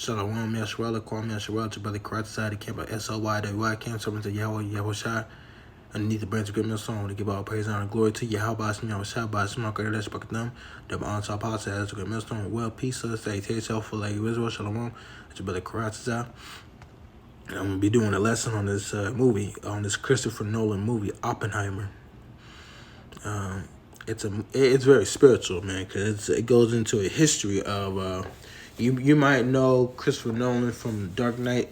Shalom, Yashwella, Kwame Yashwella, to Brother Karate Side, the camp of SOYWI camp, servant to Yahweh, Yahweh Shai. Underneath the branch of good song, to give all praise, honor, and glory to Yahweh, Yahweh Shai, by Smart Greater Less Bakadam, double on top policy as a good millstone, well, peace, salutation, for like Israel, Shalom, to Brother Karate Side. I'm going to be doing a lesson on this movie, on this Christopher Nolan movie, Oppenheimer. It's very spiritual, man, because it goes into a history of you might know Christopher Nolan from Dark Knight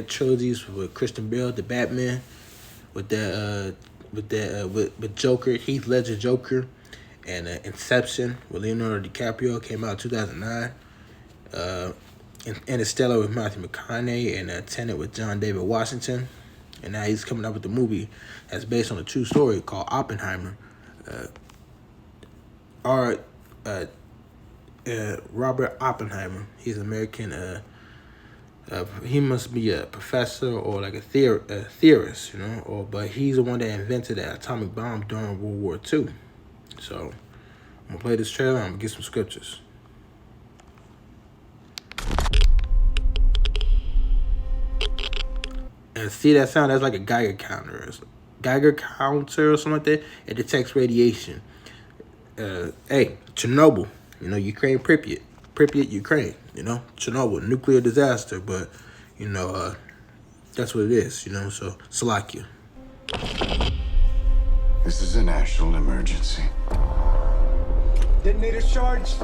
trilogies with Christian Bale, the Batman, with Joker, Heath Ledger Joker, and Inception with Leonardo DiCaprio came out in 2009. Interstellar with Matthew McConaughey, and Tenet with John David Washington. And now he's coming up with a movie that's based on a true story called Oppenheimer. Robert Oppenheimer. He's an American. He must be a professor or like a theorist, but he's the one that invented the atomic bomb during World War II. So I'm gonna play this trailer. I'm gonna get some scriptures. And see that sound? That's like a Geiger counter or something like that. It detects radiation. Hey, Chernobyl, Ukraine, Pripyat, Ukraine, Chernobyl, nuclear disaster, but, that's what it is, so Slovakia. This is a national emergency. Detonators charged.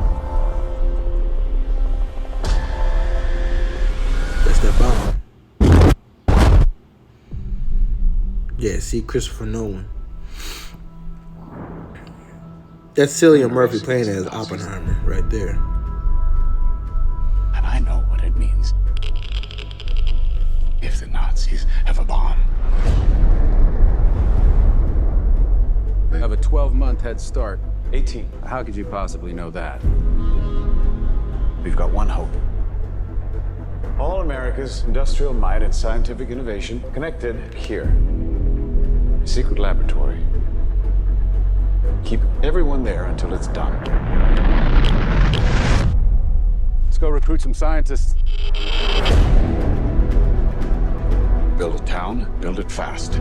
That's that bomb. Yeah, see Christopher Nolan. That's Cillian Murphy playing as Oppenheimer right there. And I know what it means. If the Nazis have a bomb. They have a 12-month head start. 18. How could you possibly know that? We've got one hope. All America's industrial might and scientific innovation connected here. A secret laboratory. Keep everyone there until it's done. Let's go recruit some scientists. Build a town, build it fast.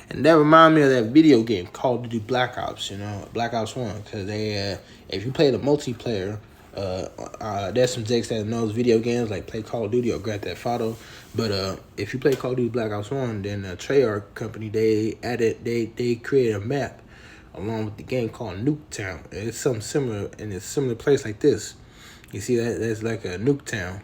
And that reminds me of that video game, Call of Duty Black Ops, Black Ops 1. Because if you play the multiplayer, there's some Jakes that knows video games, like play Call of Duty or Grand Theft Auto. But if you play Call of Duty Black Ops 1, then Treyarch company, they created a map along with the game called Nuketown. It's something similar in a similar place like this. You see that's like a Nuketown.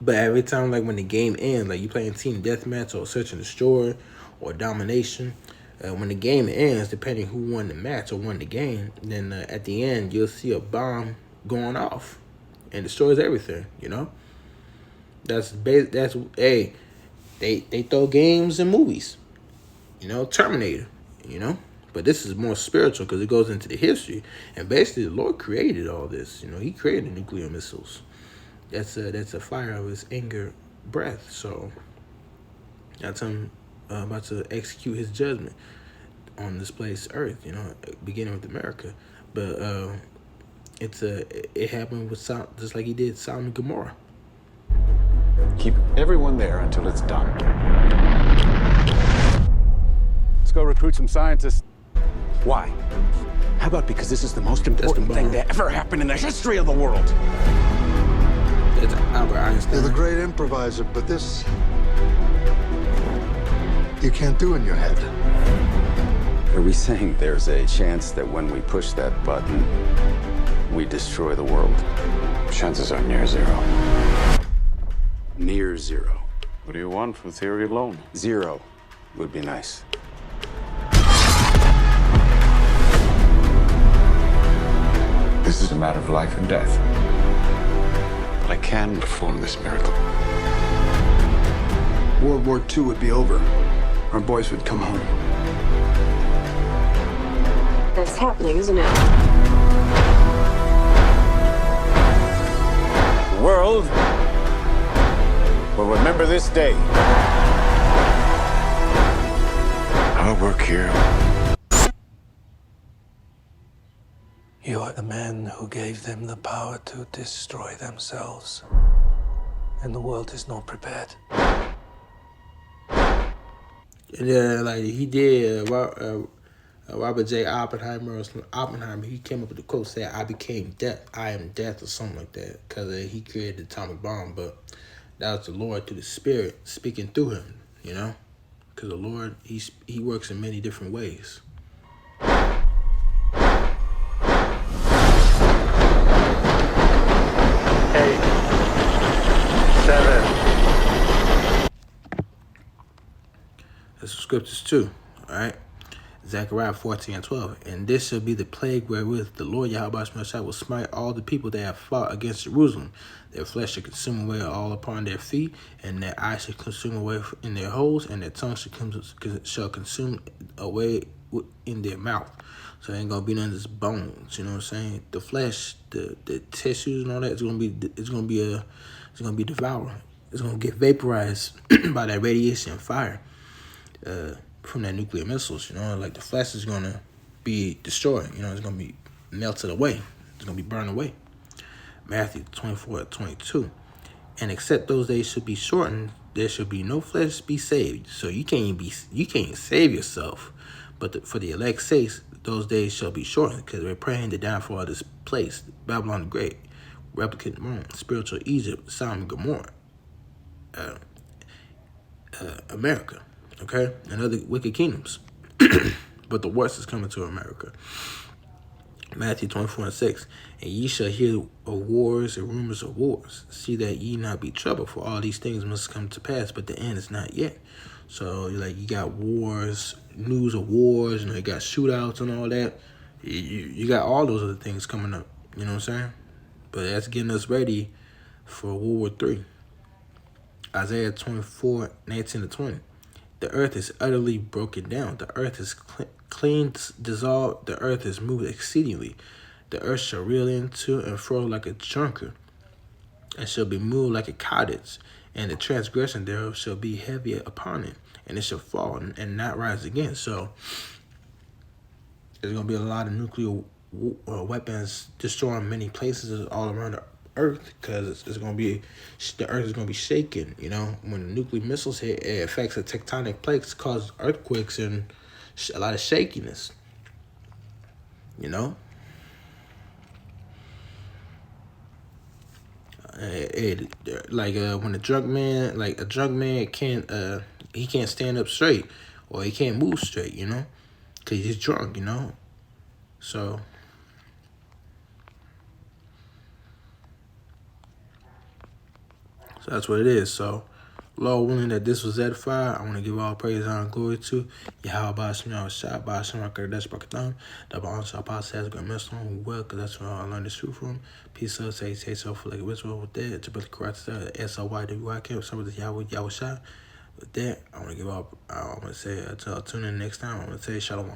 But every time, like when the game ends, like you playing team deathmatch or search and destroy or domination, when the game ends, depending who won the match or won the game, then at the end you'll see a bomb going off and destroys everything. They throw games and movies. Terminator. But this is more spiritual because it goes into the history. And basically, the Lord created all this. He created nuclear missiles. That's a fire of his anger breath. So that's him about to execute his judgment on this place, Earth. Beginning with America. But it happened with just like he did Sodom and Gomorrah. Keep everyone there until it's done. Let's go recruit some scientists. Why? How about because this is the most important thing that ever happened in the history of the world? It's Albert Einstein. You're the great improviser, but this you can't do in your head. Are we saying there's a chance that when we push that button, we destroy the world? Chances are near zero. Near zero. What do you want from theory alone? 0 would be nice. This is a matter of life and death. But I can perform this miracle. World War II would be over. Our boys would come home. That's happening, isn't it? The world will remember this day. Our work here. You are the man who gave them the power to destroy themselves. and the world is not prepared. And then, like, he did, Robert J. Oppenheimer, he came up with the quote, said, I became death, I am death, or something like that, because he created the atomic bomb, but that was the Lord through the Spirit speaking through him, you know? Because the Lord, he works in many different ways. There's some scriptures too, all right? Zechariah 14:12. And this shall be the plague wherewith the Lord Yahweh Shai will smite all the people that have fought against Jerusalem. Their flesh shall consume away all upon their feet, and their eyes shall consume away in their holes, and their tongue shall consume away in their mouth. So it ain't gonna be none of this bones, you know what I'm saying? The flesh, the tissues and all that, it's gonna be devoured. It's gonna get vaporized by that radiation and fire. From that nuclear missiles, you know, like the flesh is gonna be destroyed, you know, it's gonna be melted away, it's gonna be burned away. Matthew 24:22. And except those days should be shortened, there should be no flesh be saved. So you can't save yourself, but for the elect's sake, those days shall be shortened, because we're praying the downfall of this place, Babylon the Great, replicant Rome, spiritual Egypt, Sodom and Gomorrah, America. Okay, and other wicked kingdoms. But the worst is coming to America. Matthew 24:6. And ye shall hear of wars and rumors of wars. See that ye not be troubled, for all these things must come to pass, but the end is not yet. So, like, you got wars, news of wars, you got shootouts and all that. You got all those other things coming up, you know what I'm saying? But that's getting us ready for World War III. Isaiah 24:19-20. The earth is utterly broken down. The earth is clean, dissolved. The earth is moved exceedingly. The earth shall reel into and fro like a drunkard, and shall be moved like a cottage. And the transgression thereof shall be heavy upon it, and it shall fall and not rise again. So there's going to be a lot of nuclear weapons destroying many places all around the earth, because the earth is going to be shaken, you know. When the nuclear missiles hit, it affects the tectonic plates, causes earthquakes and a lot of shakiness, you know. When a drunk man can't stand up straight, or he can't move straight, you know, because he's drunk, you know. So that's what it is. So, Lord willing that this was edified, I want to give all praise, honor, and glory to Yahweh Bashim Shah, Bashim Rakar Dash Bakatam, the Bansha Pass has got messed on well, because that's where I learned this truth from. Peace up, say so for like a ritual with that, to put the correct SLYWI camp, some of the Yahweh Shah. With that, I want to say, until I tune in next time, I want to say Shalom.